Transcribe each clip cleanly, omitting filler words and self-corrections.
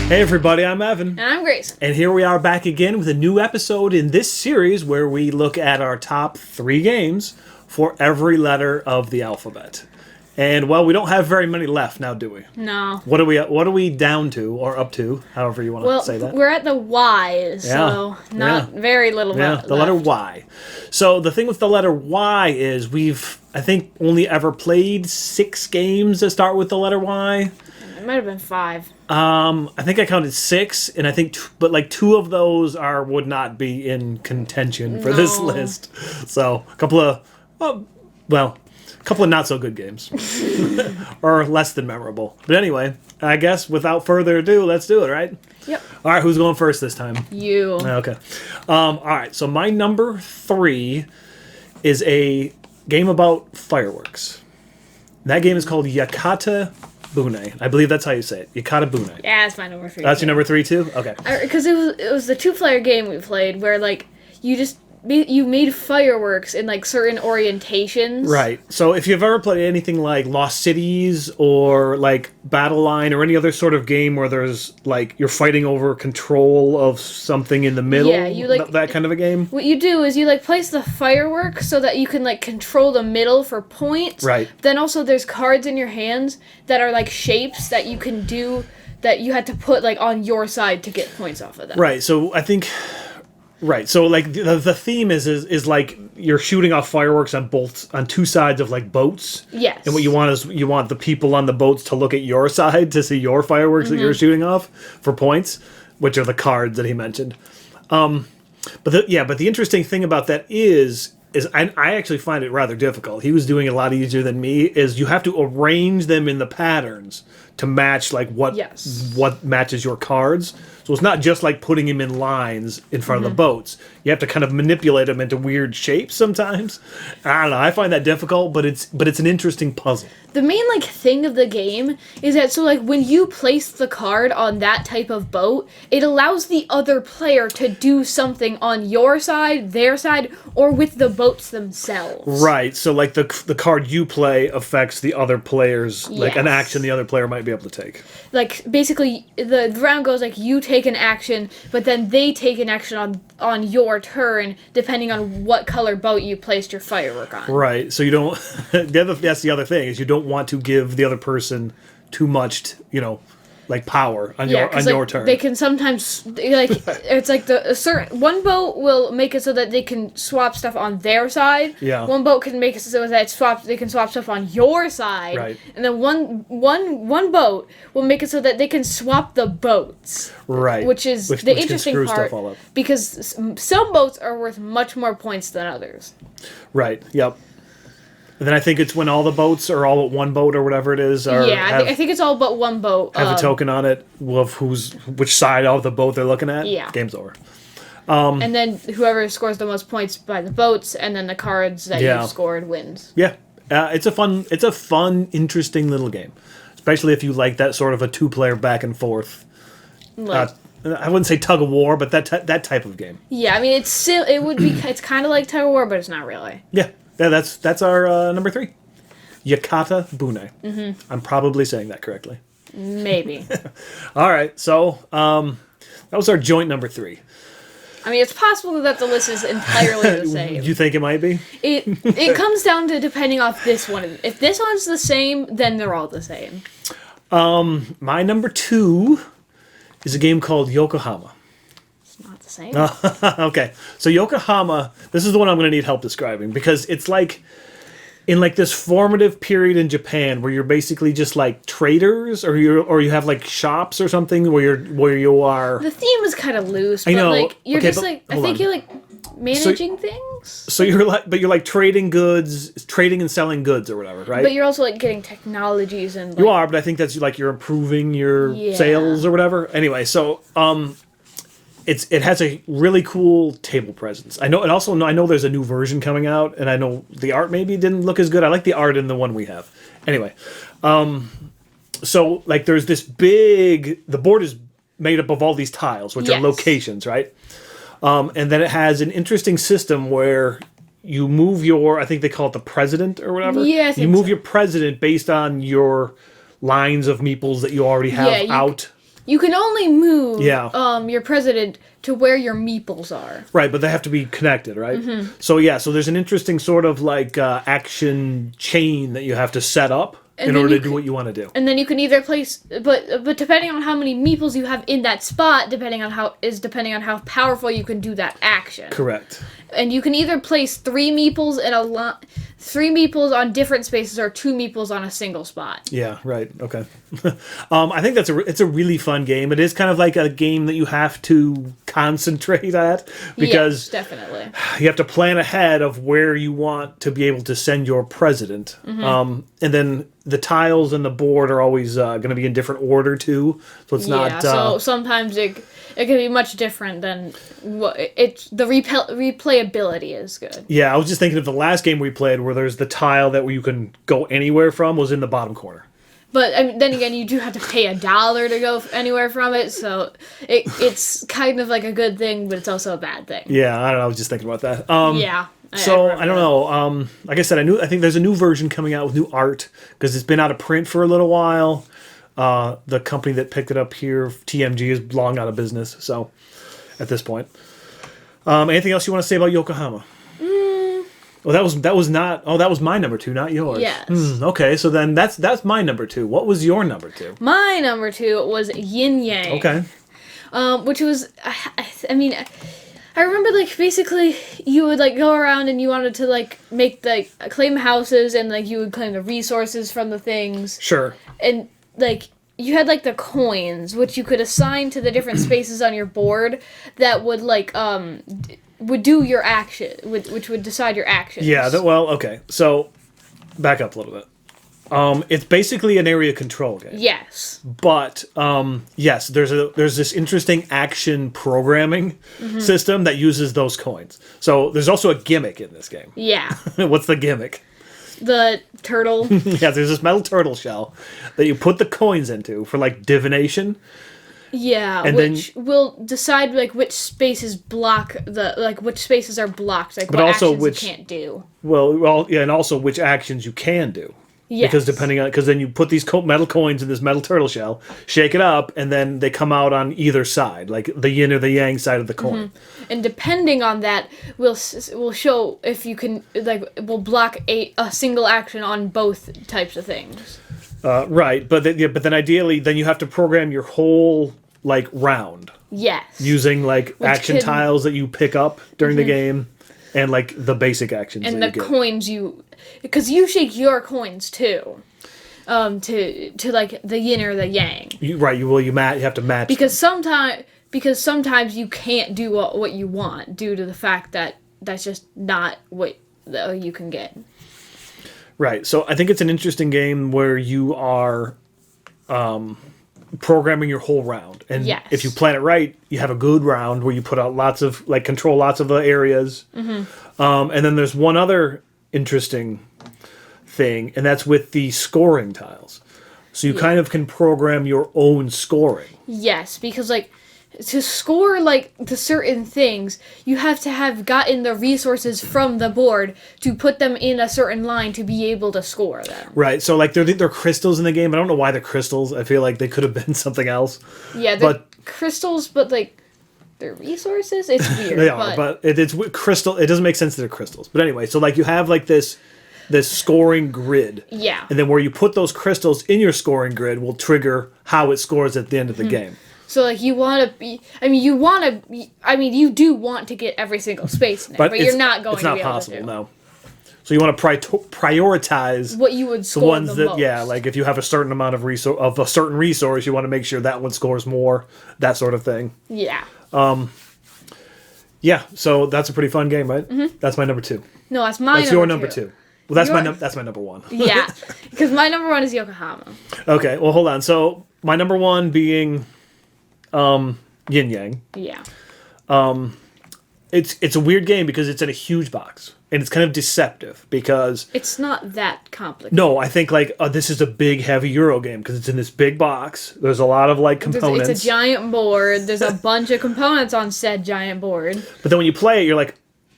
Hey everybody, I'm Evan. And I'm Grace. And here we are back again with a new episode in this series where we look at our top 3 games for every letter of the alphabet. And well, we don't have very many left now, do we? No. What are we down to or up to, however you want to say that? We're at the Y, so not very little left. The letter Y. So the thing with the letter Y is we've, I think, only ever played 6 games that start with the letter Y. It might have been 5. I think I counted 6, and I think, but like 2 of those would not be in contention for this list. So a couple of, not so good games, or less than memorable. But anyway, I guess without further ado, let's do it, right? Yep. All right, who's going first this time? You. Okay. All right. So my number 3 is a game about fireworks. That game is called Yakata B. I believe that's how you say it. Yakata B. Yeah, that's my number 3. That's your number 3 too? Okay. Because it was the 2-player game we played where like you made fireworks in like certain orientations. Right. So if you've ever played anything like Lost Cities or like Battle Line or any other sort of game where there's like you're fighting over control of something in the middle, that kind of a game. What you do is you like place the fireworks so that you can like control the middle for points. Right. Then also there's cards in your hands that are like shapes that you can do that you had to put like on your side to get points off of them. Right. So I think. Right, so like the theme is like you're shooting off fireworks on 2 sides of like boats. Yes. And what you want is you want the people on the boats to look at your side to see your fireworks that you're shooting off for points, which are the cards that he mentioned. But the interesting thing about that is I actually find it rather difficult. He was doing it a lot easier than me. Is you have to arrange them in the patterns to match like what matches your cards. So it's not just like putting them in lines in front of the boats. You have to kind of manipulate them into weird shapes sometimes. I don't know. I find that difficult, but it's an interesting puzzle. The main like thing of the game is that so like when you place the card on that type of boat, it allows the other player to do something on your side, their side, or with the boats themselves. Right. So like the card you play affects the other players, like an action the other player might be able to take. Like basically the round goes like you take an action, but then they take an action on your turn, depending on what color boat you placed your firework on. Right. So you don't. That's the other thing is you don't want to give the other person too much, like power on your turn. They can sometimes like it's like a certain one boat will make it so that they can swap stuff on their side. Yeah. One boat can make it so that they can swap stuff on your side. Right. And then one boat will make it so that they can swap the boats. Right. Which is the interesting part because some boats are worth much more points than others. Right. Yep. And then I think it's when all the boats are all at one boat or whatever it is. I think it's all but one boat. Have a token on it of which side of the boat they're looking at. Yeah. Game's over. And then whoever scores the most points by the boats, and then the cards that you've scored wins. Yeah. It's a fun, interesting little game. Especially if you like that sort of a 2-player back and forth. I wouldn't say tug of war, but that type of game. Yeah, I mean it's kind of like tug of war, but it's not really. Yeah. Yeah, that's our number 3. Yakata B. Mm-hmm. I'm probably saying that correctly. Maybe. All right, so that was our joint number 3. I mean, it's possible that the list is entirely the same. You think it might be? It comes down to depending off this one. If this one's the same, then they're all the same. My number 2 is a game called Yokohama. Not the same. Okay, so Yokohama, this is the one I'm going to need help describing because it's like in like this formative period in Japan where you're basically just like traders or you have like shops or something where you are. The theme is kind of loose, but I know. like you're okay, just like I think you're like managing things. So you're like trading goods, trading and selling goods or whatever, right? But you're also like getting technologies and like, you are, but I think that's like you're improving your sales or whatever. Anyway, so it has a really cool table presence. I know, and also I know there's a new version coming out, and I know the art maybe didn't look as good. I like the art in the one we have. Anyway, so like there's this the board is made up of all these tiles, which are locations, right? And then it has an interesting system where you move I think they call it the president or whatever. Yeah, you move your president based on your lines of meeples that you already have out. You can only move Yeah. your president to where your meeples are. Right, but they have to be connected, right? So so there's an interesting sort of like action chain that you have to set up in order to do what you want to do. And then you can either place, but depending on how many meeples you have in that spot, depending on how powerful you can do that action. Correct. And you can either place 3 meeples in a 3 meeples on different spaces, or 2 meeples on a single spot. Yeah, right. Okay. I think it's a really fun game. It is kind of like a game that you have to concentrate at because yes, definitely. you have to plan ahead of where you want to be able to send your president. And then the tiles and the board are always going to be in different order too. So it's not. So sometimes it can be much different than what it's. The replayability is good. Yeah, I was just thinking of the last game we played where there's the tile that you can go anywhere from was in the bottom corner. But I mean, then again, you do have to pay $1 to go anywhere from it, so it's kind of like a good thing, but it's also a bad thing. Yeah, I don't know. I was just thinking about that. Yeah. I don't know. Like I said, I think there's a new version coming out with new art because it's been out of print for a little while. The company that picked it up here, TMG, is long out of business. So, at this point, anything else you want to say about Yokohama? Well, that was not. Oh, that was my number 2, not yours. Yes. Okay, so then that's my number 2. What was your number 2? My number 2 was Yinyang. Okay. Which was, I mean, I remember, like, basically, you would, like, go around and you wanted to, like, make, like, claim houses, and, like, you would claim the resources from the things. Sure. And, like, you had, like, the coins, which you could assign to the different spaces on your board that would, like, would do your action, which would decide your actions. Yeah, okay. So, back up a little bit. It's basically an area control game. Yes. But yes, there's this interesting action programming system that uses those coins. So there's also a gimmick in this game. Yeah. What's the gimmick? The turtle. Yeah, there's this metal turtle shell that you put the coins into for like divination. Yeah, and which will decide like which spaces which spaces are blocked, like but what also actions you can't do. Well, yeah, and also which actions you can do. Yes. Because then you put these metal coins in this metal turtle shell, shake it up, and then they come out on either side, like the yin or the yang side of the coin. And depending on that, we'll show if you can we'll block a single action on both types of things. Right, but then ideally, then you have to program your whole like round. Yes. Using like action tiles that you pick up during the game, and like the basic actions. And the coins because you shake your coins too, to like the yin or the yang. You have to match. Because sometimes you can't do what you want due to the fact that that's just not what you can get. Right, so I think it's an interesting game where you are programming your whole round, and if you plan it right, you have a good round where you put out control lots of areas. And then there's one other interesting thing, and that's with the scoring tiles. So you kind of can program your own scoring. Yes, because to score the certain things, you have to have gotten the resources from the board to put them in a certain line to be able to score them. Right. So they're crystals in the game. I don't know why they're crystals. I feel like they could have been something else. Yeah, they're crystals, but they're resources. It's weird. They are, but it's crystal. It doesn't make sense that they're crystals. But anyway, so you have this scoring grid. Yeah. And then where you put those crystals in your scoring grid will trigger how it scores at the end of the game. So, you do want to get every single space in there, but you're not going to be able to. It's not possible, no. So you want to prioritize what you would score the ones the that, most. Yeah, if you have a certain amount of a certain resource, you want to make sure that one scores more, that sort of thing. Yeah. Yeah, so that's a pretty fun game, right? Mm-hmm. That's my number 2. No, that's my That's your number 2. Well, that's my number 1. Yeah, because my number 1 is Yokohama. Okay, well, hold on. So my number 1 being Yinyang. Yeah. It's a weird game because it's in a huge box, and it's kind of deceptive because it's not that complicated. No, I think this is a big, heavy Euro game because it's in this big box. There's a lot of components. It's a giant board. There's a bunch of components on said giant board. But then when you play it, you're like,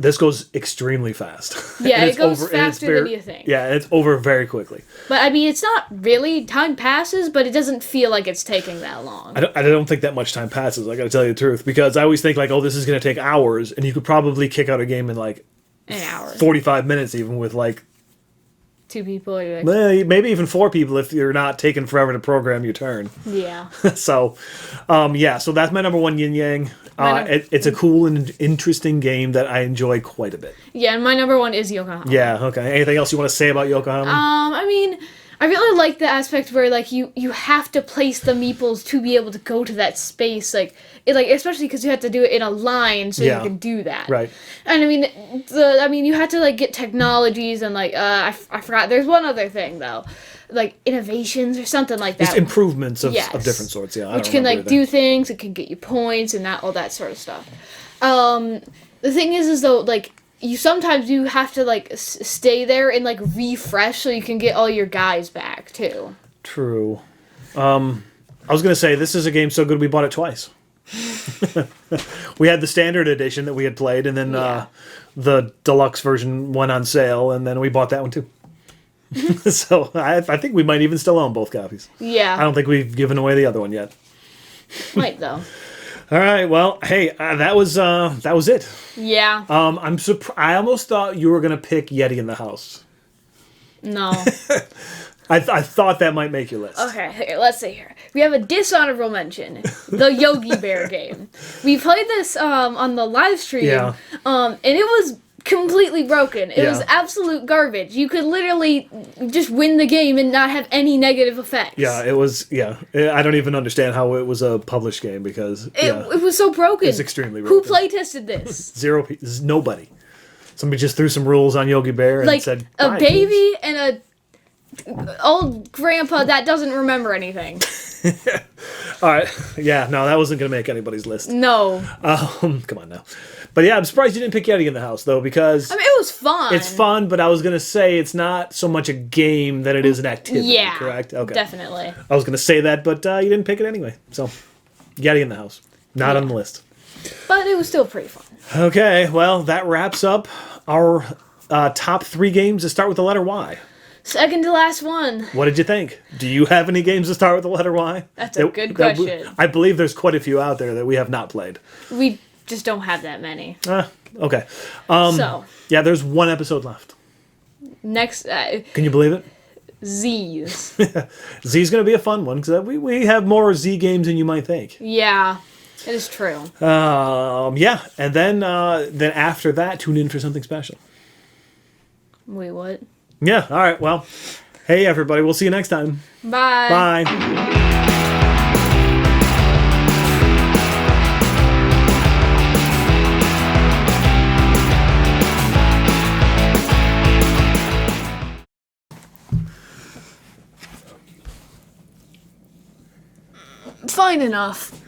This goes extremely fast. Yeah, And it it's goes over- and it's faster than you think. Yeah, and it's over very quickly. But I mean, it's not really time passes, but it doesn't feel like it's taking that long. I don't think that much time passes, I gotta tell you the truth, because I always think like, oh, this is gonna take hours, and you could probably kick out a game in like An hour. 45 minutes even with like 2 people. You're like, maybe even 4 people if you're not taking forever to program your turn. yeah. So, so that's my number one, Yinyang. It's a cool and interesting game that I enjoy quite a bit. Yeah, and my number 1 is Yokohama. Yeah, okay. Anything else you want to say about Yokohama? I mean, I really like the aspect where like you have to place the meeples to be able to go to that space, especially because you have to do it in a line so you can do that. Right. And I mean, you had to like get technologies and like I forgot. There's one other thing though, like innovations or something like that. Just improvements of Yes. different sorts. Yeah, Which can like do things. It can get you points and all that sort of stuff. The thing is though, like, you sometimes do have to like stay there and like refresh so you can get all your guys back too. True. I was gonna say this is a game so good we bought it twice. We had the standard edition that we had played, and then the deluxe version went on sale, and then we bought that one too. So I think we might even still own both copies. Yeah. I don't think we've given away the other one yet. Might though. All right. Well, hey, that was it. Yeah. I'm I almost thought you were gonna pick Yeti in the House. No. I thought that might make your list. Okay, here, let's see here. We have a dishonorable mention, the Yogi Bear game. We played this on the live stream, and it was completely broken. It was absolute garbage. You could literally just win the game and not have any negative effects. Yeah, it was. Yeah, I don't even understand how it was a published game because it was so broken. It's extremely broken. Who play tested this? Nobody. Somebody just threw some rules on Yogi Bear and like said a baby and a old grandpa that doesn't remember anything. All right. Yeah, no, that wasn't going to make anybody's list. No. Come on now. But yeah, I'm surprised you didn't pick Yeti in the House, though, because... I mean, it was fun. It's fun, but I was going to say it's not so much a game that it is an activity, correct? Okay. Definitely. I was going to say that, but you didn't pick it anyway. So, Yeti in the House. Not on the list. But it was still pretty fun. Okay, well, that wraps up our top 3 games that start with the letter Y. Second to last one. What did you think? Do you have any games that start with the letter Y? That's a good question. I believe there's quite a few out there that we have not played. We just don't have that many. Okay. Yeah, there's 1 episode left. Next, Can you believe it? Z's. Z's going to be a fun one because we have more Z games than you might think. Yeah, it is true. Yeah, and then after that, tune in for something special. Wait, what? Yeah, all right, well, hey, everybody, we'll see you next time. Bye. Bye. Fine enough.